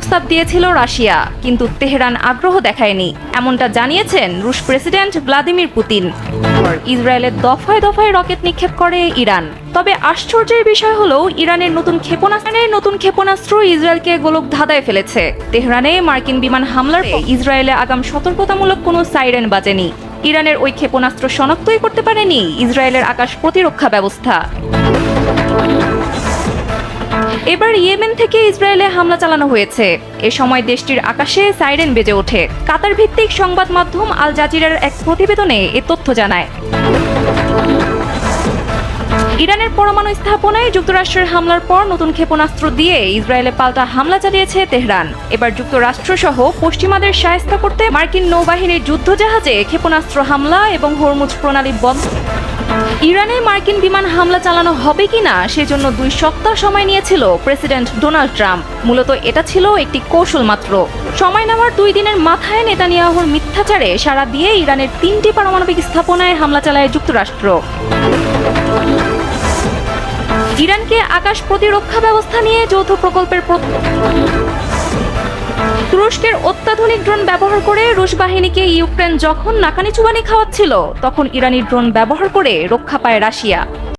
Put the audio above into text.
প্রস্তাব দিয়েছিল রাশিয়া, কিন্তু তেহরান আগ্রহ দেখায়নি, এমনটা জানিয়েছেন রুশ প্রেসিডেন্ট ভ্লাদিমির পুতিন। ইসরায়েলের দফায় দফায় রকেট নিক্ষেপ করে ইরান। তবে আশ্চর্যের বিষয় হলো ইরানের নতুন ক্ষেপণাস্ত্র ইসরায়েলকে গোলক ধাঁধায় ফেলেছে। তেহরানে মার্কিন বিমান হামলার পর ইসরায়েলে আগাম সতর্কতামূলক কোনো সাইরেন বাজেনি। ইরানের ওই ক্ষেপণাস্ত্র শনাক্তই করতে পারেনি ইসরায়েলের আকাশ প্রতিরক্ষা ব্যবস্থা। এবার ইয়েমেন থেকে ইসরায়েলে হামলা চালানো হয়েছে। এ সময় দেশটির আকাশে সাইরেন বেজে ওঠে। কাতার ভিত্তিক সংবাদ মাধ্যম আল জাজিরার এক প্রতিবেদনে এ তথ্য জানায়। ইরানের পরমাণু স্থাপনায় যুক্তরাষ্ট্রের হামলার পর নতুন ক্ষেপণাস্ত্র দিয়ে ইসরায়েলে পাল্টা হামলা চালিয়েছে তেহরান। এবার যুক্তরাষ্ট্র সহ পশ্চিমাদের শায়েস্তা করতে মার্কিন নৌবাহিনীর যুদ্ধজাহাজে ক্ষেপণাস্ত্র হামলা এবং হরমুজ প্রণালী বন্ধ। ইরানে মার্কিন বিমান হামলা চালানো হবে কিনা সেজন্য 2 সপ্তাহ সময় নিয়েছিল প্রেসিডেন্ট ডোনাল্ড ট্রাম্প। মূলত এটা ছিল একটি কৌশল মাত্র। সময় নেওয়ার 2 দিনের মাথায় নেতানিয়াহুর মিথ্যাচারে সাড়া দিয়ে ইরানের 3টি পারমাণবিক স্থাপনায় হামলা চালায় যুক্তরাষ্ট্র। ইরানকে আকাশ প্রতিরক্ষা ব্যবস্থা নিয়ে যৌথ প্রকল্পের তুরস্কের অত্যাধুনিক ড্রোন ব্যবহার করে রুশ বাহিনীকে ইউক্রেন যখন নাকানি চুবানি খাওয়াচ্ছিল, তখন ইরানি ড্রোন ব্যবহার করে রক্ষা পায় রাশিয়া।